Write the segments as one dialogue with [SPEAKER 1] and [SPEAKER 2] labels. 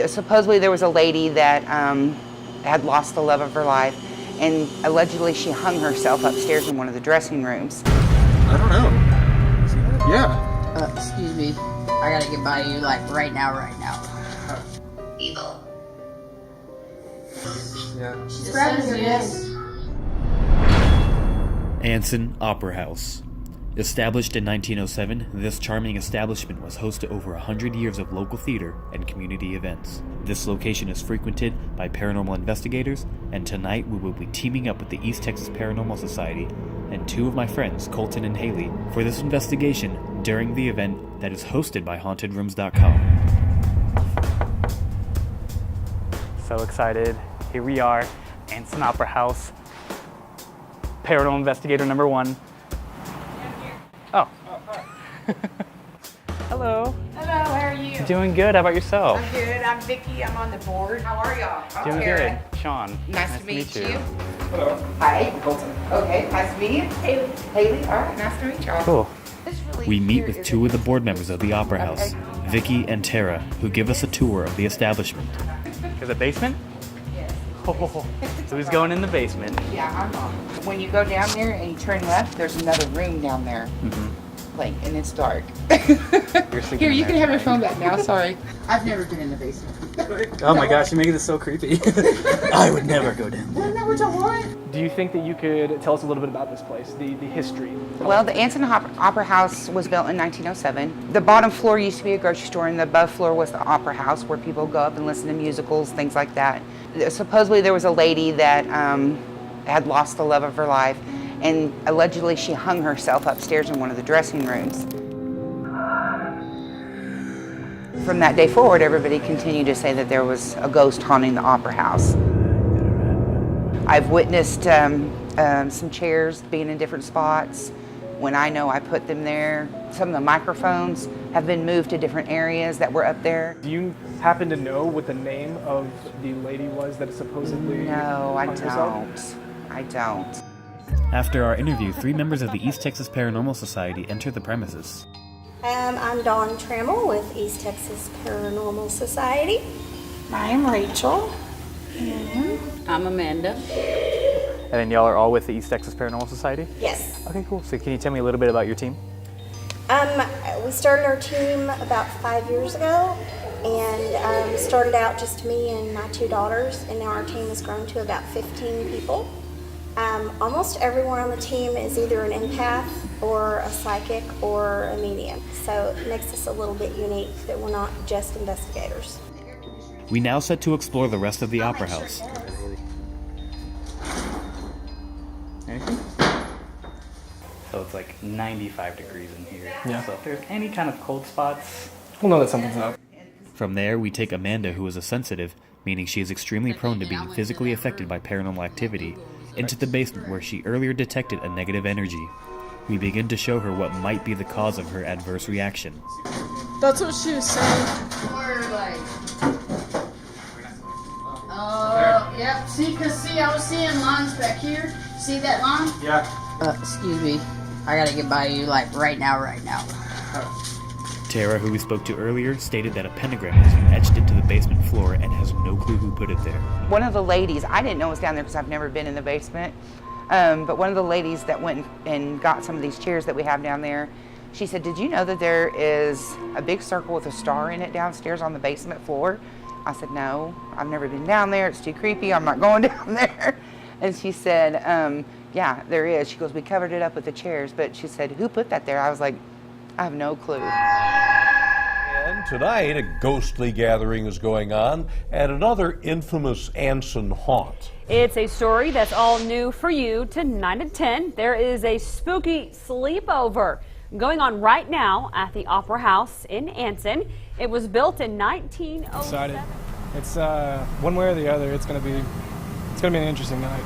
[SPEAKER 1] Supposedly there was a lady that had lost the love of her life, and allegedly she hung herself upstairs in one of the dressing rooms.
[SPEAKER 2] I don't know. Yeah.
[SPEAKER 3] Excuse me. I gotta get by you, like, right now. Evil.
[SPEAKER 2] Yeah.
[SPEAKER 3] She's grabbing your yes.
[SPEAKER 4] Anson Opera House. Established in 1907, this charming establishment was host to over 100 years of local theater and community events. This location is frequented by paranormal investigators, and tonight we will be teaming up with the East Texas Paranormal Society and two of my friends, Colton and Haley, for this investigation during the event that is hosted by HauntedRooms.com.
[SPEAKER 5] So excited. Here we are, Anson Opera House, paranormal investigator number 1. Oh. Hello.
[SPEAKER 6] Hello, how are you?
[SPEAKER 5] Doing good. How about yourself?
[SPEAKER 6] I'm good. I'm Vicky. I'm on the board. How are y'all? I'm
[SPEAKER 5] Doing
[SPEAKER 6] Tara.
[SPEAKER 5] good. Sean.
[SPEAKER 1] Nice to meet you.
[SPEAKER 2] Hello.
[SPEAKER 1] Hi.
[SPEAKER 2] Colton.
[SPEAKER 1] Okay, nice to meet you.
[SPEAKER 6] Haley.
[SPEAKER 1] Haley, all right, nice to meet y'all.
[SPEAKER 5] Cool.
[SPEAKER 4] We meet with two of the board members of the Opera House, Vicky and Tara, who give us a tour of the establishment.
[SPEAKER 5] Is it basement?
[SPEAKER 1] Yes.
[SPEAKER 5] Oh, who's going in the basement?
[SPEAKER 1] Yeah, I'm on. When you go down there and you turn left, there's another room down there. Like, and it's dark.
[SPEAKER 5] You're sleeping
[SPEAKER 1] Here,
[SPEAKER 5] in
[SPEAKER 1] you
[SPEAKER 5] there
[SPEAKER 1] can have your
[SPEAKER 5] tonight.
[SPEAKER 1] phone back now, sorry. I've never been in the basement.
[SPEAKER 5] Oh my gosh, you're making this so creepy. I would never go down there.
[SPEAKER 1] Isn't that what you want?
[SPEAKER 2] Do you think that you could tell us a little bit about this place, the history?
[SPEAKER 1] Well, the Anson Opera House was built in 1907. The bottom floor used to be a grocery store, and the above floor was the Opera House, where people go up and listen to musicals, things like that. Supposedly there was a lady that had lost the love of her life, and allegedly she hung herself upstairs in one of the dressing rooms. From that day forward, everybody continued to say that there was a ghost haunting the Opera House. I've witnessed some chairs being in different spots. When I know I put them there, some of the microphones have been moved to different areas that were up there.
[SPEAKER 2] Do you happen to know what the name of the lady was that supposedly
[SPEAKER 1] No, I
[SPEAKER 2] hung herself?
[SPEAKER 1] don't. I don't.
[SPEAKER 4] After our interview, 3 members of the East Texas Paranormal Society enter the premises.
[SPEAKER 7] I'm Dawn Trammell with East Texas Paranormal Society.
[SPEAKER 6] I'm Rachel.
[SPEAKER 3] I'm Amanda.
[SPEAKER 5] And then y'all are all with the East Texas Paranormal Society?
[SPEAKER 7] Yes.
[SPEAKER 5] Okay, cool. So can you tell me a little bit about your team?
[SPEAKER 7] We started our team about 5 years ago, and started out just me and my 2 daughters, and now our team has grown to about 15 people. Almost everyone on the team is either an empath or a psychic or a medium, so it makes us a little bit unique that we're not just investigators.
[SPEAKER 4] We now set to explore the rest of the Opera House.
[SPEAKER 5] Anything? So it's like 95 degrees in here.
[SPEAKER 2] Yeah.
[SPEAKER 5] So if there's any kind of cold spots,
[SPEAKER 2] We'll know that something's up.
[SPEAKER 4] From there, we take Amanda, who is a sensitive, meaning she is extremely prone to being physically affected by paranormal activity, into the basement where she earlier detected a negative energy. We begin to show her what might be the cause of her adverse reaction.
[SPEAKER 6] That's what she was saying.
[SPEAKER 3] Yep. See, I was seeing lines back here. See that line?
[SPEAKER 2] Yeah.
[SPEAKER 3] Excuse me. I gotta get by you, like, right now.
[SPEAKER 4] Tara, who we spoke to earlier, stated that a pentagram has been etched into the basement floor and has no clue who put it there.
[SPEAKER 1] One of the ladies, I didn't know it was down there because I've never been in the basement, but one of the ladies that went and got some of these chairs that we have down there, she said, "Did you know that there is a big circle with a star in it downstairs on the basement floor?" I said, "No, I've never been down there. It's too creepy. I'm not going down there." And she said, "Yeah, there is." She goes, "We covered it up with the chairs," but she said, "Who put that there?" I was like, "I have no clue."
[SPEAKER 8] And tonight, a ghostly gathering is going on at another infamous Anson haunt.
[SPEAKER 9] It's a story that's all new for you tonight at 10. There is a spooky sleepover going on right now at the Opera House in Anson. It was built in 1907.
[SPEAKER 2] Excited. It's one way or the other. It's gonna be an interesting night.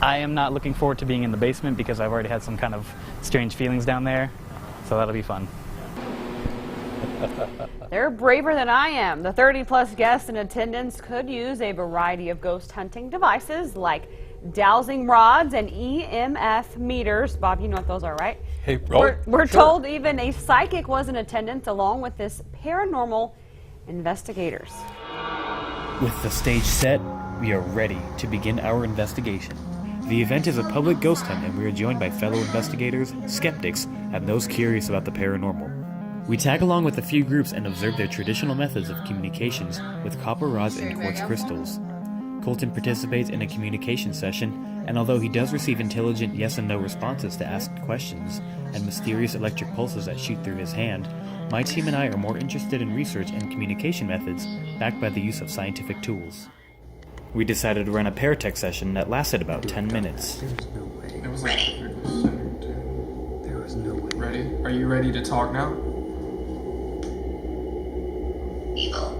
[SPEAKER 5] I am not looking forward to being in the basement because I've already had some kind of strange feelings down there. So that'll be fun.
[SPEAKER 9] They're braver than I am. The 30-plus guests in attendance could use a variety of ghost hunting devices like dowsing rods and EMF meters. Bob, you know what those are, right?
[SPEAKER 8] Hey,
[SPEAKER 9] We're told even a psychic was in attendance along with this paranormal investigators.
[SPEAKER 4] With the stage set, we are ready to begin our investigation. The event is a public ghost hunt, and we are joined by fellow investigators, skeptics, and those curious about the paranormal. We tag along with a few groups and observe their traditional methods of communications with copper rods and quartz crystals. Colton participates in a communication session, and although he does receive intelligent yes and no responses to asked questions and mysterious electric pulses that shoot through his hand, my team and I are more interested in research and communication methods backed by the use of scientific tools. We decided to run a paratech session that lasted about 10 minutes.
[SPEAKER 10] Ready. Ready? Are you ready to talk now?
[SPEAKER 3] Evil.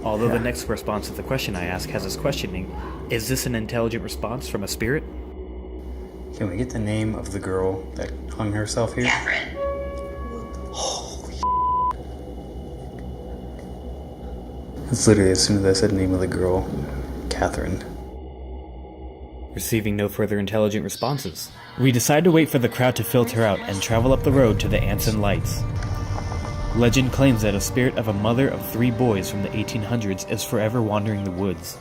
[SPEAKER 4] Although the next response to the question I ask has us questioning, is this an intelligent response from a spirit?
[SPEAKER 5] Can we get the name of the girl that hung herself here?
[SPEAKER 3] Catherine.
[SPEAKER 5] It's literally as soon as I said the name of the girl, Catherine.
[SPEAKER 4] Receiving no further intelligent responses, we decide to wait for the crowd to filter out and travel up the road to the Anson lights. Legend claims that a spirit of a mother of 3 boys from the 1800s is forever wandering the woods.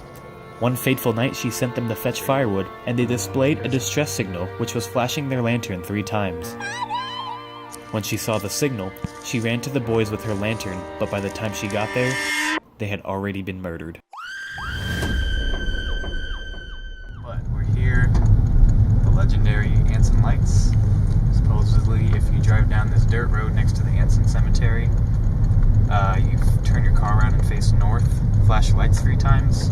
[SPEAKER 4] One fateful night she sent them to fetch firewood, and they displayed a distress signal which was flashing their lantern 3 times. When she saw the signal, she ran to the boys with her lantern, but by the time she got there, they had already been murdered.
[SPEAKER 10] But we're here, the legendary Anson lights. Supposedly, if you drive down this dirt road next to the Anson cemetery, you turn your car around and face north, flash your lights 3 times,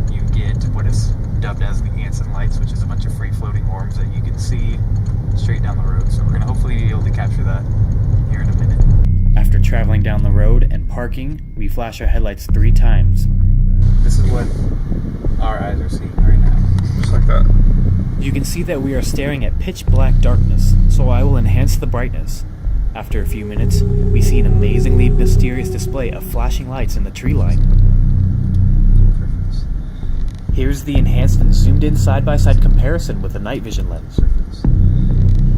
[SPEAKER 10] you get what is dubbed as the Anson lights, which is a bunch of free-floating orbs that you can see straight down the road. So we're going to hopefully be able to capture that here in a minute.
[SPEAKER 4] After traveling down the road and parking, we flash our headlights 3 times.
[SPEAKER 10] This is what our eyes are seeing right now. Just like that.
[SPEAKER 4] You can see that we are staring at pitch black darkness, so I will enhance the brightness. After a few minutes, we see an amazingly mysterious display of flashing lights in the tree line. Here's the enhanced and zoomed in side-by-side comparison with a night vision lens.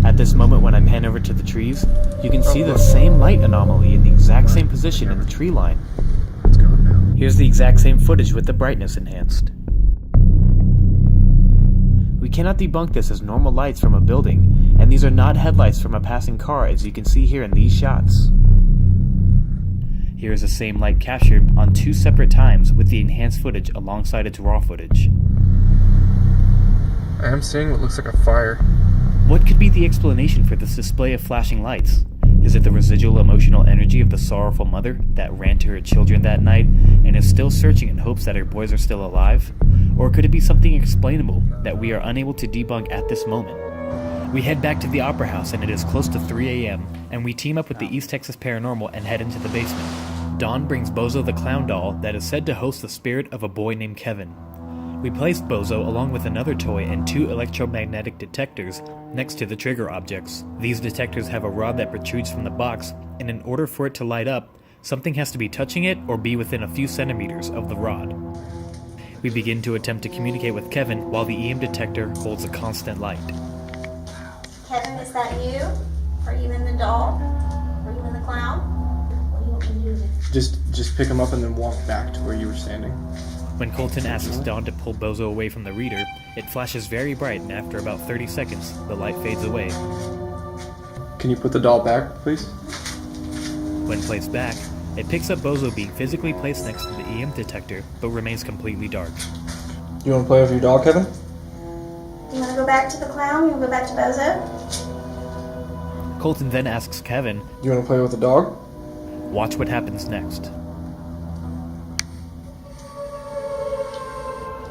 [SPEAKER 4] At this moment when I pan over to the trees, you can see the same light anomaly in the exact same position in the tree line. Here's the exact same footage with the brightness enhanced. We cannot debunk this as normal lights from a building, and these are not headlights from a passing car as you can see here in these shots. Here is the same light captured on 2 separate times with the enhanced footage alongside its raw footage.
[SPEAKER 10] I am seeing what looks like a fire.
[SPEAKER 4] What could be the explanation for this display of flashing lights? Is it the residual emotional energy of the sorrowful mother that ran to her children that night and is still searching in hopes that her boys are still alive? Or could it be something explainable that we are unable to debunk at this moment? We head back to the Opera House and it is close to 3 a.m. and we team up with the East Texas Paranormal and head into the basement. Dawn brings Bozo the clown doll that is said to host the spirit of a boy named Kevin. We placed Bozo along with another toy and 2 electromagnetic detectors next to the trigger objects. These detectors have a rod that protrudes from the box, and in order for it to light up, something has to be touching it or be within a few centimeters of the rod. We begin to attempt to communicate with Kevin while the EM detector holds a constant light.
[SPEAKER 7] Kevin, is that you? Are you in the doll? Are you in the clown? What do you want me to do?
[SPEAKER 2] Just pick him up and then walk back to where you were standing.
[SPEAKER 4] When Colton asks Dawn to pull Bozo away from the reader, it flashes very bright and after about 30 seconds, the light fades away.
[SPEAKER 2] Can you put the doll back, please?
[SPEAKER 4] When placed back, it picks up Bozo being physically placed next to the EM detector, but remains completely dark.
[SPEAKER 2] You want to play with your doll, Kevin?
[SPEAKER 7] You want to go back to the clown? You want to go back to Bozo?
[SPEAKER 4] Colton then asks Kevin,
[SPEAKER 2] You want to play with the dog?
[SPEAKER 4] watch what happens next.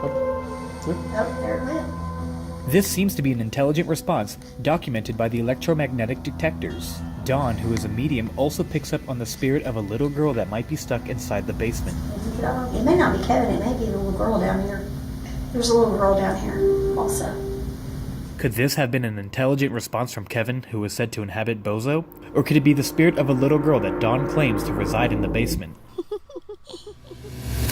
[SPEAKER 7] Oh, there it went.
[SPEAKER 4] This seems to be an intelligent response, documented by the electromagnetic detectors. Dawn, who is a medium, also picks up on the spirit of a little girl that might be stuck inside the basement.
[SPEAKER 7] It may not be Kevin, it may be the little girl down here. There's a little girl down here also.
[SPEAKER 4] Could this have been an intelligent response from Kevin, who was said to inhabit Bozo? Or could it be the spirit of a little girl that Dawn claims to reside in the basement?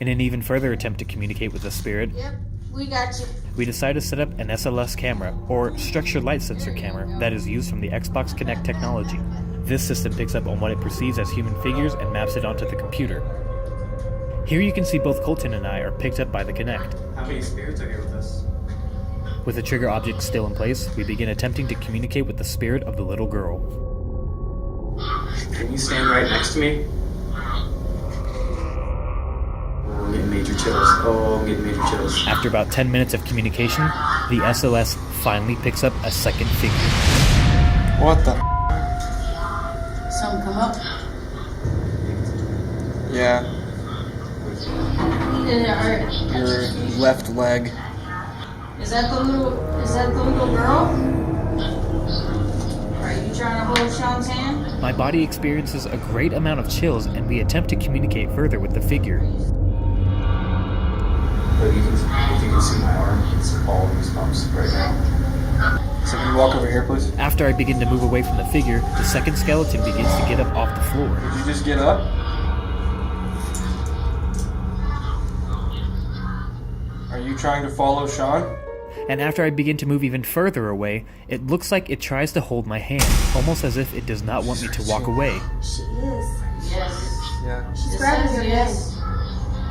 [SPEAKER 4] In an even further attempt to communicate with the spirit,
[SPEAKER 3] Yep, we got you.
[SPEAKER 4] we decide to set up an SLS camera, or structured light sensor camera, that is used from the Xbox Kinect technology. This system picks up on what it perceives as human figures and maps it onto the computer. Here you can see both Colton and I are picked up by the Kinect.
[SPEAKER 10] How many spirits are here with us?
[SPEAKER 4] With the trigger object still in place, we begin attempting to communicate with the spirit of the little girl.
[SPEAKER 10] Can you stand right next to me? Oh, I'm getting major chills. Oh, I'm getting major chills.
[SPEAKER 4] After about 10 minutes of communication, the SOS finally picks up a second figure.
[SPEAKER 2] What the?
[SPEAKER 3] Something come up.
[SPEAKER 2] Yeah, your left leg.
[SPEAKER 3] Is that the little girl? Are you trying to hold Sean's hand?
[SPEAKER 4] My body experiences a great amount of chills, and we attempt to communicate further with the figure.
[SPEAKER 10] But if you can see my arm, it's all goosebumps right now.
[SPEAKER 2] So can you walk over here, please?
[SPEAKER 4] After I begin to move away from the figure, the second skeleton begins to get up off the floor.
[SPEAKER 2] Did you just get up? Are you trying to follow Sean?
[SPEAKER 4] And after I begin to move even further away, it looks like it tries to hold my hand, almost as if it does not want me to walk away.
[SPEAKER 7] She is.
[SPEAKER 3] Yes.
[SPEAKER 2] Yeah.
[SPEAKER 3] She's grabbing your yes.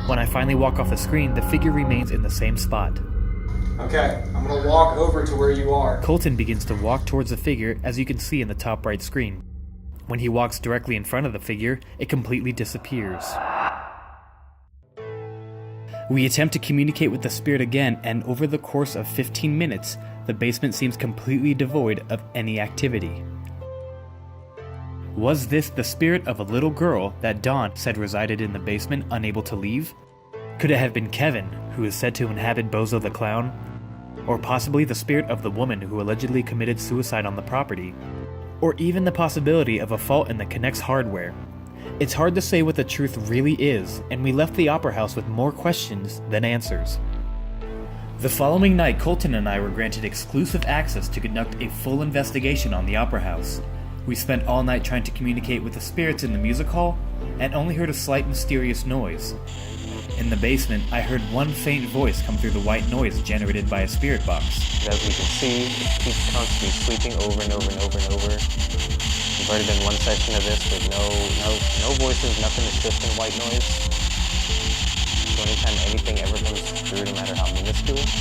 [SPEAKER 4] When I finally walk off the screen, the figure remains in the same spot.
[SPEAKER 2] Okay, I'm gonna walk over to where you are.
[SPEAKER 4] Colton begins to walk towards the figure, as you can see in the top right screen. When he walks directly in front of the figure, it completely disappears. We attempt to communicate with the spirit again, and over the course of 15 minutes, the basement seems completely devoid of any activity. Was this the spirit of a little girl that Dawn said resided in the basement, unable to leave? Could it have been Kevin, who is said to inhabit Bozo the Clown? Or possibly the spirit of the woman who allegedly committed suicide on the property? Or even the possibility of a fault in the Kinect's hardware? It's hard to say what the truth really is, and we left the Opera House with more questions than answers. The following night, Colton and I were granted exclusive access to conduct a full investigation on the Opera House. We spent all night trying to communicate with the spirits in the music hall, and only heard a slight mysterious noise. In the basement, I heard one faint voice come through the white noise generated by a spirit box.
[SPEAKER 11] As we can see, it keeps constantly sweeping over and over and over and over. We've already done one section of this with no voices, nothing, it's just in white noise. So anytime anything ever comes through, no matter how minuscule, it's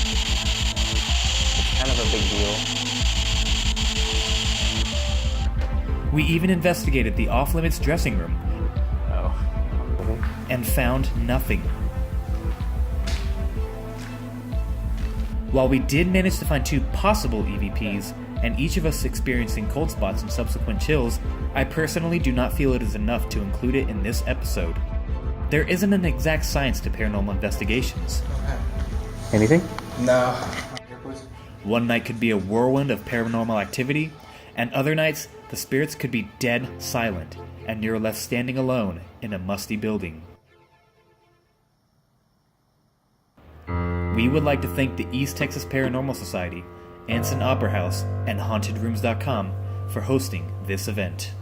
[SPEAKER 11] kind of a big deal.
[SPEAKER 4] We even investigated the off-limits dressing room, and found nothing. While we did manage to find 2 possible EVPs, and each of us experiencing cold spots and subsequent chills, I personally do not feel it is enough to include it in this episode. There isn't an exact science to paranormal investigations.
[SPEAKER 11] Anything?
[SPEAKER 2] No.
[SPEAKER 4] One night could be a whirlwind of paranormal activity, and other nights, the spirits could be dead silent, and you're left standing alone in a musty building. We would like to thank the East Texas Paranormal Society, Anson Opera House, and HauntedRooms.com for hosting this event.